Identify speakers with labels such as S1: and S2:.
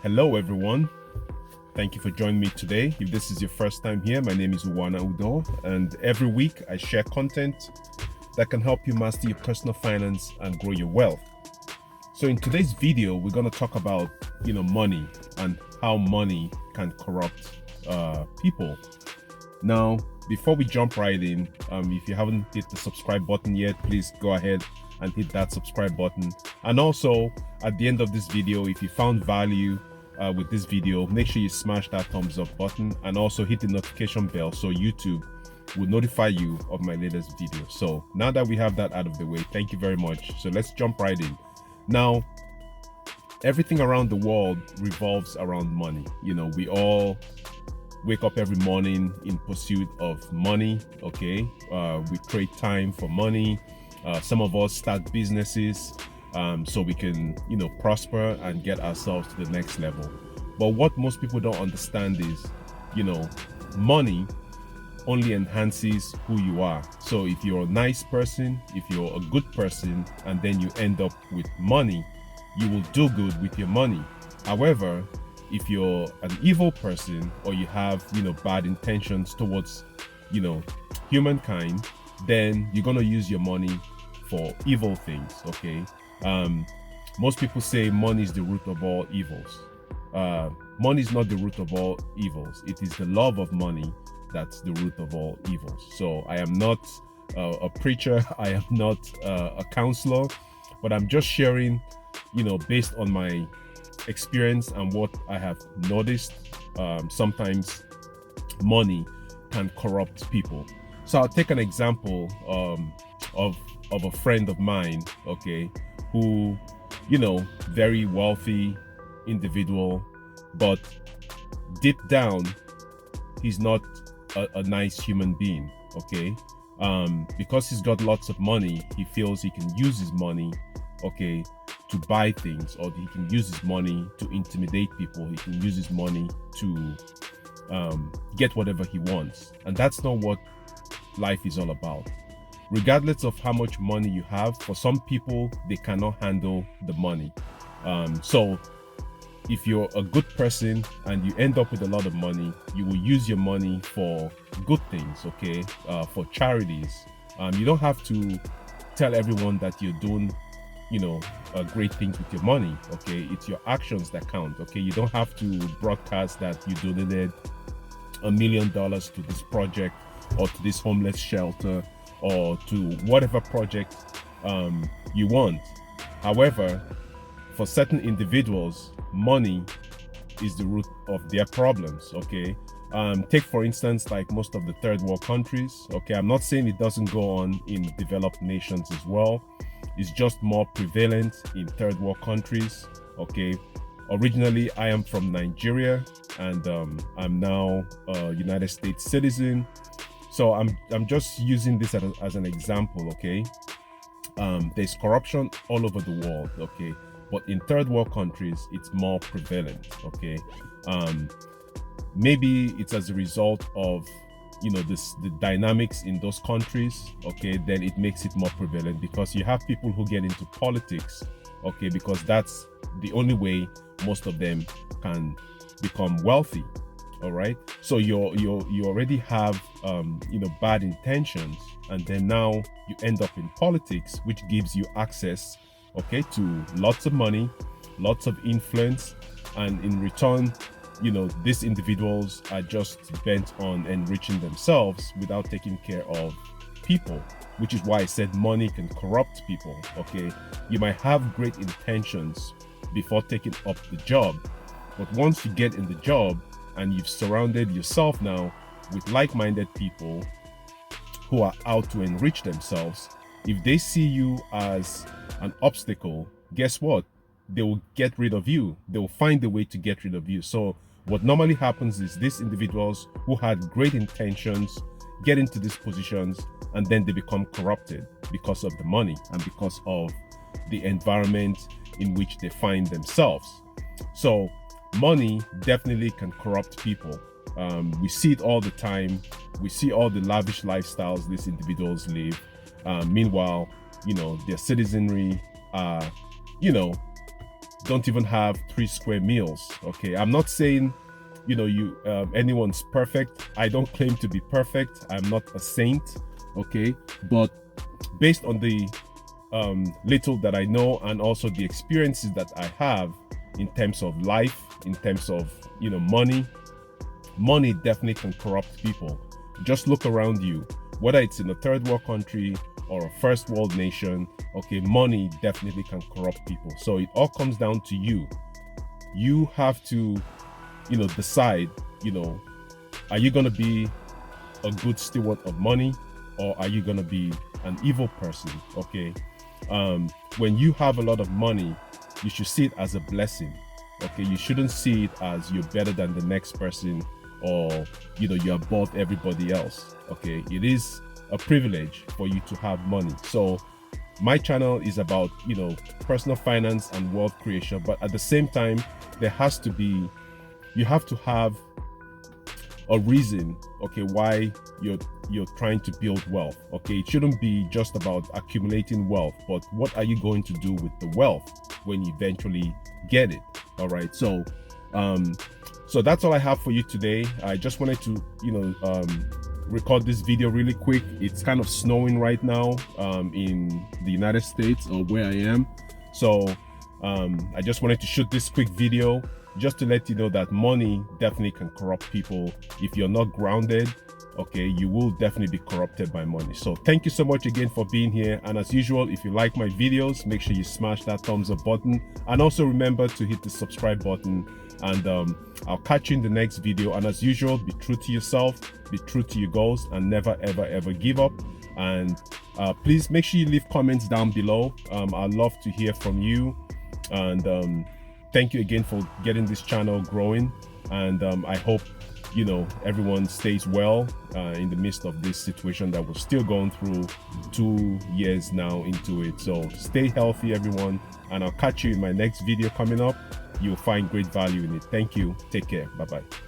S1: Hello everyone, thank you for joining me today. If this is your first time here, my name is Udoh, and every week I share content that can help you master your personal finance and grow your wealth. So in today's video, we're going to talk about money and how money can corrupt people. Now, before we jump right in, if you haven't hit the subscribe button yet, please go ahead and hit that subscribe button. And also, at the end of this video, if you found value with this video, make sure you smash that thumbs up button and also hit the notification bell so YouTube will notify you of my latest video. So now that we have that out of the way, thank you very much. So let's jump right in. Now, everything around the world revolves around money. We all wake up every morning in pursuit of money. Okay, we create time for money. Some of us start businesses so we can prosper and get ourselves to the next level. But what most people don't understand is money only enhances who you are. So if you're a nice person, if you're a good person, and then you end up with money, you will do good with your money. However, if you're an evil person or you have bad intentions towards humankind, then you're gonna use your money for evil things. Okay, most people say money is the root of all evils. Money is not the root of all evils. It is the love of money that's the root of all evils. So I am not a preacher, I am not a counselor, but I'm just sharing based on my experience and what I have noticed. Sometimes money can corrupt people. So I'll take an example of a friend of mine, okay, who very wealthy individual, but deep down he's not a nice human being. Okay, because he's got lots of money, he feels he can use his money, okay, to buy things, or he can use his money to intimidate people. He can use his money to get whatever he wants, and that's not what life is all about. Regardless of how much money you have, for some people they cannot handle the money. So if you're a good person and you end up with a lot of money, you will use your money for good things, okay, for charities. You don't have to tell everyone that you're doing great things with your money. Okay, it's your actions that count. Okay, you don't have to broadcast that you donated $1 million to this project or to this homeless shelter or to whatever project you want. However, for certain individuals, money is the root of their problems. Okay, take for instance like most of the third world countries. Okay, I'm not saying it doesn't go on in developed nations as well. It's just more prevalent in third world countries. Okay, originally I am from Nigeria, and I'm now a United States citizen. So I'm just using this as an example. Okay, there's corruption all over the world. Okay, but in third world countries it's more prevalent. Okay, maybe it's as a result of the dynamics in those countries. Okay, then it makes it more prevalent because you have people who get into politics. Okay, because that's the only way most of them can become wealthy. All right, so you already have bad intentions, and then now you end up in politics, which gives you access, okay, to lots of money, lots of influence, and in return these individuals are just bent on enriching themselves without taking care of people, which is why I said money can corrupt people. Okay, you might have great intentions before taking up the job, but once you get in the job and you've surrounded yourself now with like-minded people who are out to enrich themselves, if they see you as an obstacle, guess what? They will get rid of you. They will find a way to get rid of you. So what normally happens is these individuals who had great intentions get into these positions, and then they become corrupted because of the money and because of the environment in which they find themselves. So money definitely can corrupt people. We see it all the time. We see all the lavish lifestyles these individuals live. Meanwhile, their citizenry are, don't even have 3 square meals. Okay, I'm not saying anyone's perfect. I don't claim to be perfect. I'm not a saint. Okay, but based on the little that I know, and also the experiences that I have in terms of life, in terms of money definitely can corrupt people. Just look around you, whether it's in a third world country or a first world nation. Okay, money definitely can corrupt people. So it all comes down to you. You have to decide, are you going to be a good steward of money, or are you going to be an evil person? Okay, when you have a lot of money, you should see it as a blessing. Okay, you shouldn't see it as you're better than the next person, or you're above everybody else. Okay, it is a privilege for you to have money. So my channel is about personal finance and wealth creation, but at the same time, you have to have a reason, okay, why you're trying to build wealth. Okay, it shouldn't be just about accumulating wealth, but what are you going to do with the wealth when you eventually get it? All right, so that's all I have for you today. I just wanted to record this video really quick. It's kind of snowing right now in the United States, or where I am. So I just wanted to shoot this quick video just to let you know that money definitely can corrupt people. If you're not grounded, okay, you will definitely be corrupted by money. So thank you so much again for being here. And as usual, if you like my videos, make sure you smash that thumbs up button, and also remember to hit the subscribe button. And I'll catch you in the next video. And as usual, be true to yourself, be true to your goals, and never ever give up. And please make sure you leave comments down below. I'd love to hear from you. And thank you again for getting this channel growing. And I hope everyone stays well in the midst of this situation that we're still going through 2 years now into it. So stay healthy, everyone, and I'll catch you in my next video coming up. You'll find great value in it. Thank you. Take care. Bye-bye.